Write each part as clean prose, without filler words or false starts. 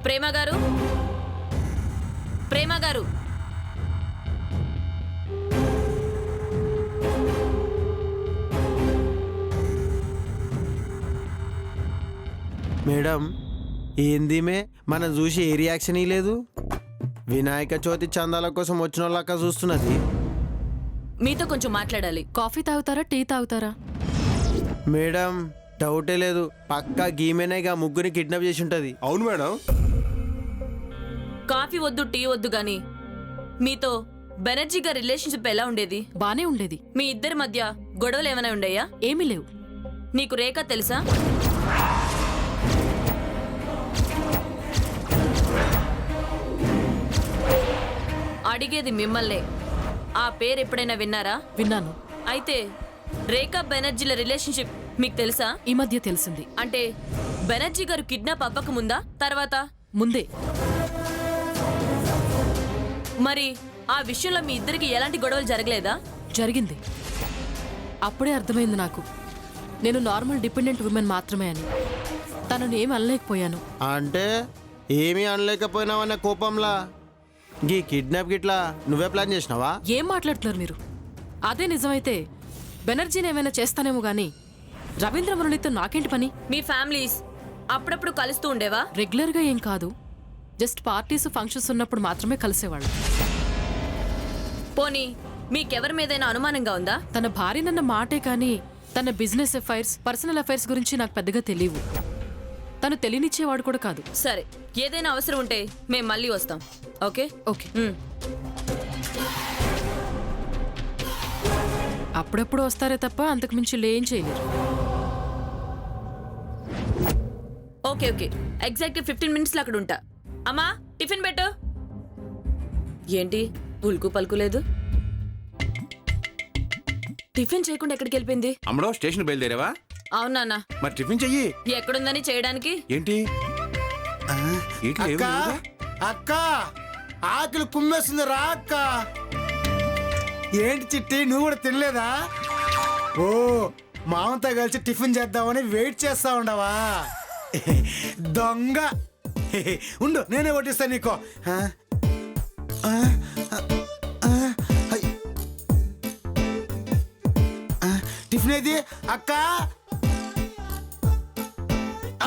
ప్రేమ గారు, ప్రేమ గారు, మేడం ఏందిమే మనం చూసి ఏ రియాక్షన్ ఇవ్వలేదు. వినాయక చవితి చందాల కోసం వచ్చిన వాళ్ళక్క చూస్తున్నది. మీతో కొంచెం మాట్లాడాలి. కాఫీ తాగుతారా, టీ తాగుతారా? మేడం డౌటే లేదు, పక్కా గీమెనేగా ముగ్గురిని కిడ్నాప్ చేసి ఉంటుంది. అవును మేడం. కాఫీ వద్దు, టీ వద్దు గాని మీతో బెనర్జీ గారి రిలేషన్షిప్ ఎలా ఉండేది? బానే ఉండేది. మీ ఇద్దరి మధ్య గొడవలు ఏమైనా ఉండేయా? ఏమీ లేవు. నీకు రేఖ తెలుసా? అడిగేది మిమ్మల్నే. ఆ పేరు ఎప్పుడైనా విన్నారా? విన్నాను. అయితే రేఖా బెనర్జీల రిలేషన్షిప్ మీకు తెలుసా? ఈ మధ్య తెలిసింది. అంటే బెనర్జీ గారు కిడ్నాప్ అవ్వక ముందా, తర్వాత? ముందే. మరి ఆ విషయంలో మీ ఇద్దరికి ఎలాంటి గొడవలు జరగలేదా? జరిగింది. అప్పుడే అర్థమైంది నాకు నేను నార్మల్ డిపెండెంట్ ఉమెన్ మాత్రమే అని. తనను ఏమి అనలేకపోయాను. అంటే ఏమీ అనలేకపోయినావన్న కోపంలా గీ కిడ్నాప్ గిట్లా నువ్వే ప్లాన్ చేసినావా? ఏం మాట్లాడుతున్నారు మీరు? అదే నిజమైతే బెనర్జీని ఏమైనా చేస్తానేమో గానీ రవీంద్ర మురళితో నాకేంటి పని? మీ ఫ్యామిలీస్ అప్పుడప్పుడు కలుస్తూ ఉండేవా? రెగ్యులర్గా ఏం కాదు, జస్ట్ పార్టీస్ ఫంక్షన్స్ ఉన్నప్పుడు మాత్రమే కలిసేవాళ్ళు. పోనీ మీకెవరి మీదైనా అనుమానంగా ఉందా? తన భార్యనన్న మాటే కానీ తన బిజినెస్ అఫైర్స్, పర్సనల్ అఫైర్స్ గురించి నాకు పెద్దగా తెలియవు. తను తెలియనిచ్చేవాడు కూడా కాదు. సరే, ఏదైనా అవసరం ఉంటే మేము మళ్ళీ వస్తాం. Okay okay. అప్పుడప్పుడు వస్తారే తప్ప అంతకు మించి ఏం చేయలేరు. ఓకే ఓకే, ఎగ్జాక్ట్ 15 మినిట్స్లో అక్కడ ఉంటా. అమ్మా టిఫిన్ పెట్టు. ఏంటి పులుకు పలుకు లేదు? టిఫిన్ చేయకుండా ఎక్కడికి వెళ్ళిపోయింది? అమ్మడో స్టేషన్ బయలుదేరావా? అవునా? మరి టిఫిన్ చెయ్యి. ఎక్కడుందని చేయడానికి? ఏంటి అక్క అక్క ఆకలి కుమ్మేస్తుంది రా అక్క. ఏంటి చిట్టి నువ్వు కూడా తినలేదా? ఓ మామతో కలిసి టిఫిన్ చేద్దామని వెయిట్ చేస్తా ఉండవా? దొంగ ఉండు, నేనే వడ్డిస్తాను నీకో. టిఫిన్ ఏది అక్క?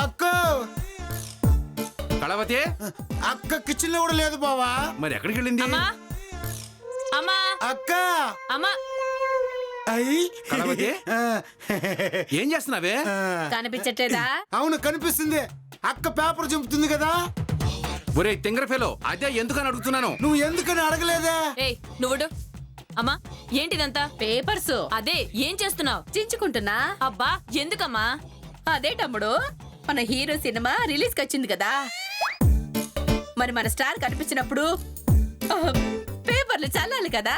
అక్క కళావతి అక్క కిచెన్ లో కూడా లేదు బావా. మరి ఎక్కడికి వెళ్ళింది? అమ్మా అమ్మా అక్క అమ్మా అయ్యి కళావతి ఏం చేస్తున్నావే? కనిపించట్లేదా? అవును కనిపిస్తుంది. అక్క పేపర్ చింపుతుంది కదా. ఒరే తింగర ఫెలో, అదే ఎందుకని అడుగుతున్నాను. నువ్వు ఎందుకని అడగలేదే? ఏయ్ నువ్వుడు. అమ్మా ఏంటిదంతా? పేపర్స్. అదే ఏం చేస్తున్నావు? చించుకుంటున్నా. అబ్బా ఎందుకమ్మా? అదే తమ్ముడు, మన హీరో సినిమా రిలీజ్ వచ్చింది కదా, మరి మన స్టార్ కనిపించినప్పుడు పేపర్లు చల్లాలి కదా.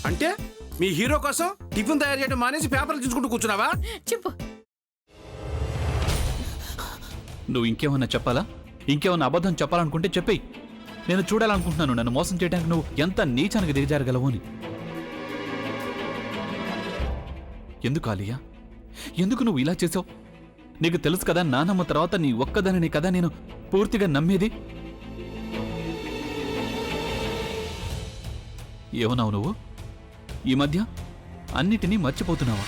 అంటే మీ హీరో కోసం టిఫిన్ తయారు చేయడం మానేసి పేపర్లు తీసుకుంటూ కూర్చున్నావా? చెప్పు. నువ్వు ఇంకేమన్నా చెప్పాలా? ఇంకేమన్నా అబద్ధం చెప్పాలనుకుంటే చెప్పేయి. నేను చూడాలనుకుంటున్నాను నన్ను మోసం చేయడానికి నువ్వు ఎంత నీచానికి దిగజారగలవు అని. ఎందుకు ఆలియా, ఎందుకు నువ్వు ఇలా చేసావు? నీకు తెలుసు కదా నానమ్మ తర్వాత నీ ఒక్కదానిని కదా నేను పూర్తిగా నమ్మేది. ఏమన్నావు నువ్వు? ఈ మధ్య అన్నిటినీ మర్చిపోతున్నావా?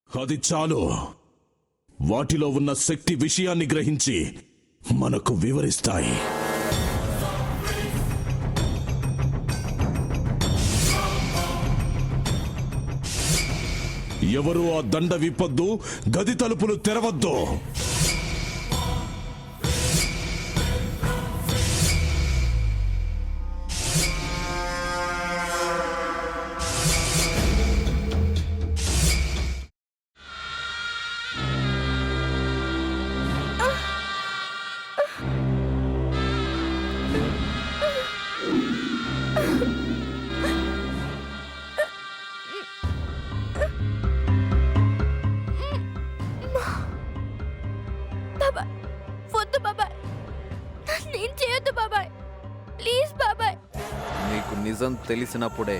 అది చాలు. వాటిలో ఉన్న శక్తి విషయాన్ని గ్రహించి మనకు వివరిస్తాయి. ఎవరు ఆ దండ విప్పొద్దు, గది తలుపులు తెరవద్దు. వద్దు బాబాయ్, నేను చేయొద్దు బాబాయ్, ప్లీజ్ బాబాయ్. నీకు నిజం తెలిసినప్పుడే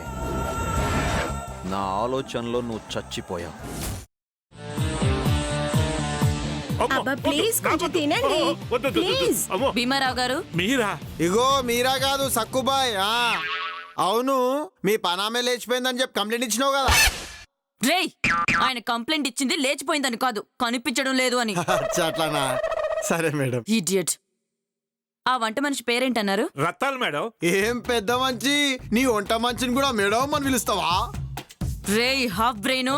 నా ఆలోచనలో నువ్వు చచ్చిపోయావు. అబ్బా ప్లీజ్ కొంచెం తినండి ప్లీజ్ భీమారావు గారు మీరా? ఇగో మీరా కాదు సక్కుబాయ్ అవును మీ పనామే లేచిపోయిందని చెప్పి కంప్లైంట్ ఇచ్చినావు కదా. రేయ్ ఆయన కంప్లైంట్ ఇచ్చింది లేచిపోయిందని కాదు కనిపించడం లేదు అని. అచ్చా, అట్లానా? సరే మేడం. ఇడియట్. ఆ వంట మనిషి పేరేంటన్నారు? రత్తాలు మేడం. ఏం పెద్ద మంచి నీ వంట మంచిని కూడా మేడం అని పిలుస్తావా? రేయ్ హాఫ్ బ్రెయిన్